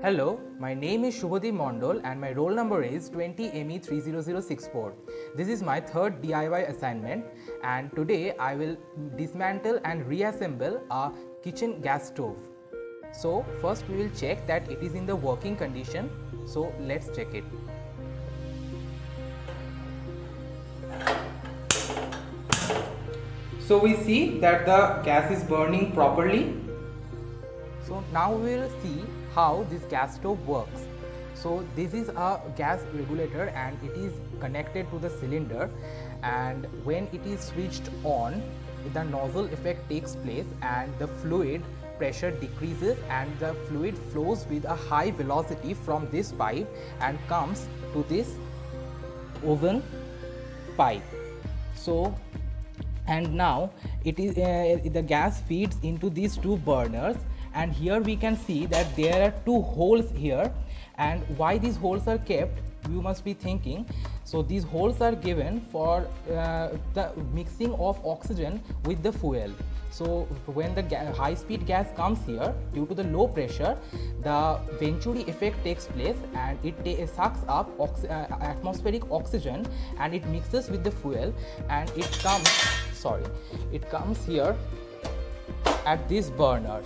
Hello, my name is Shubhodip Mondol and my roll number is 20ME30064. This is my third DIY assignment and today I will dismantle and reassemble a kitchen gas stove. So first we will check that it is in the working condition. So let's check it. So we see that the gas is burning properly. So now we will see how this gas stove works. So this is a gas regulator and it is connected to the cylinder, and when it is switched on, the nozzle effect takes place and the fluid pressure decreases and the fluid flows with a high velocity from this pipe and comes to this oven pipe. So and now it is the gas feeds into these two burners, and here we can see that there are two holes here. And why these holes are kept, you must be thinking. So these holes are given for the mixing of oxygen with the fuel. So when the high speed gas comes here, due to the low pressure, the Venturi effect takes place and it sucks up atmospheric oxygen and it mixes with the fuel, and it comes here at this burner.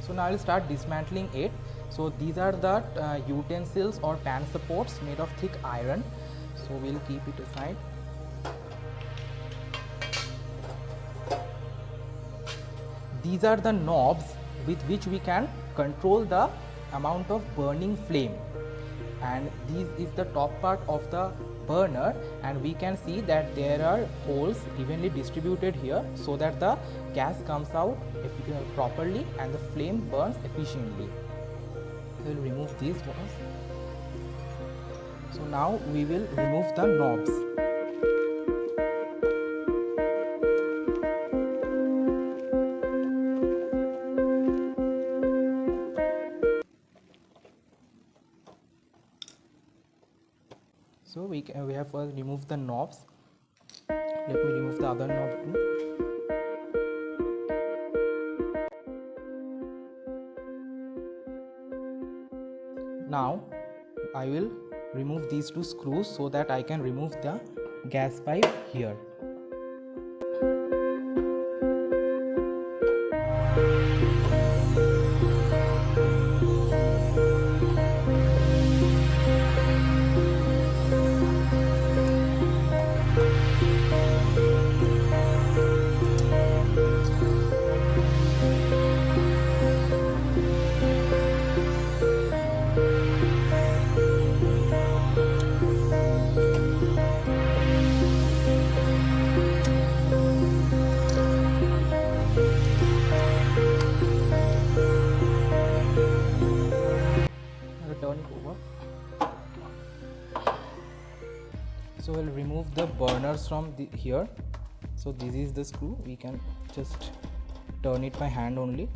So now I will start dismantling it. So these are the utensils or pan supports made of thick iron. So we will keep it aside. These are the knobs with which we can control the amount of burning flame, and this is the top part of the burner, and we can see that there are holes evenly distributed here so that the gas comes out properly and the flame burns efficiently. We will remove these ones. So now we will remove the knobs. So we have first removed the knobs. Let me remove the other knob too. Now I will remove these two screws so that I can remove the gas pipe here. Turn it over. So we'll remove the burners from here. So this is the screw. We can just turn it by hand only.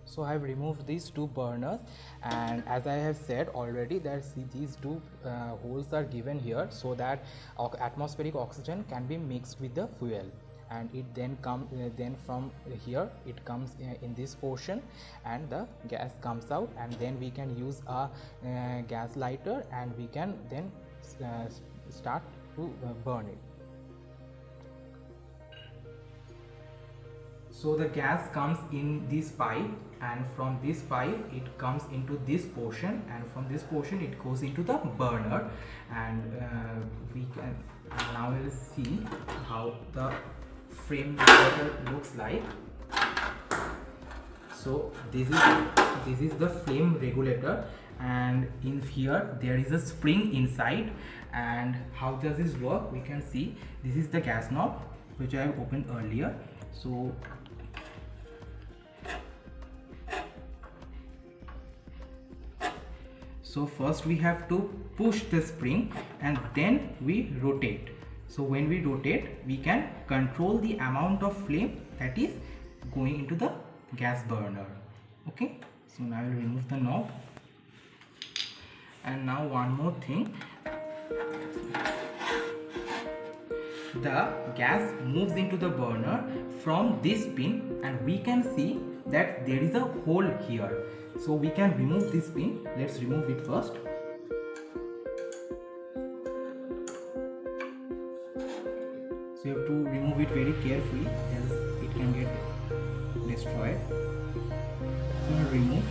So I have removed these two burners, and as I have said already, that these two holes are given here so that atmospheric oxygen can be mixed with the fuel, and it then from here it comes in this portion and the gas comes out, and then we can use a gas lighter and we can then start to burn it. So the gas comes in this pipe, and from this pipe it comes into this portion, and from this portion it goes into the burner, and we can now we'll see how the frame regulator looks like. So this is the flame regulator, and in here there is a spring inside. And how does this work? We can see this is the gas knob, which I have opened earlier. So first we have to push the spring and then we rotate. So when we rotate, we can control the amount of flame that is going into the gas burner. Okay, so now I will remove the knob. And now one more thing, the gas moves into the burner from this pin and we can see that there is a hole here. So we can remove this pin. Let's remove it first. So you have to remove it very carefully, else it can get destroyed. So remove.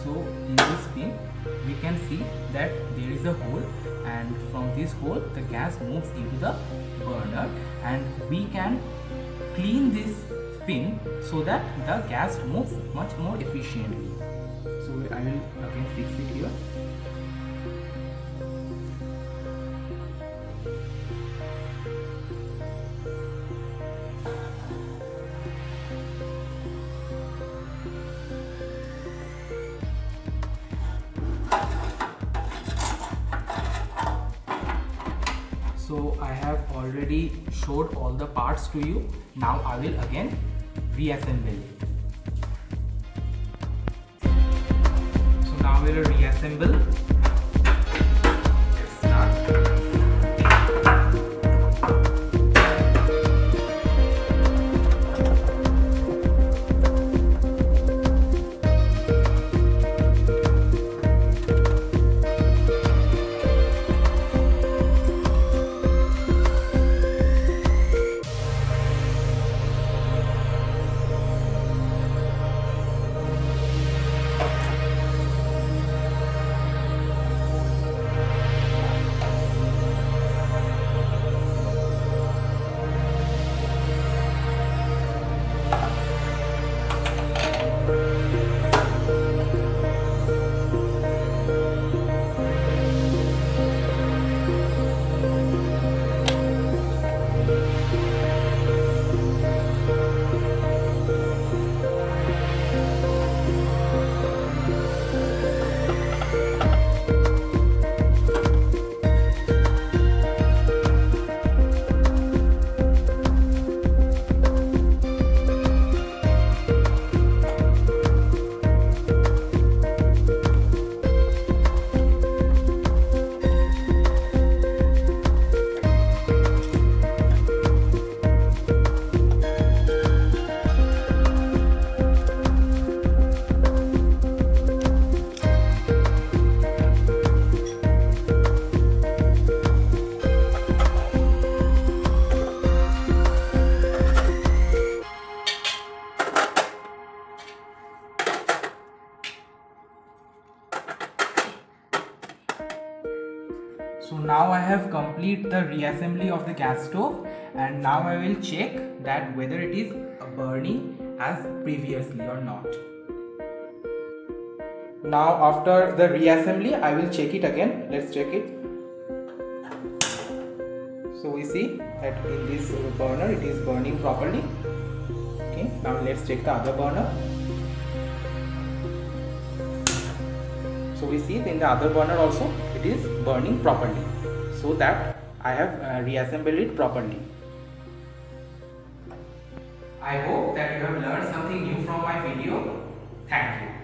So in this pin we can see that there is a hole, and from this hole the gas moves into the burner, and we can clean this pin so that the gas moves much more efficiently. So I will again fix it here. So I have already showed all the parts to you. Now I will again reassemble it. So now we will reassemble. Let's start. So now I have completed the reassembly of the gas stove, and now I will check that whether it is burning as previously or not. Now after the reassembly I will check it again. Let's check it. So we see that in this burner it is burning properly. Okay, now let's check the other burner. So we see in the other burner also it is burning properly, so that I have reassembled it properly. I hope that you have learned something new from my video. Thank you.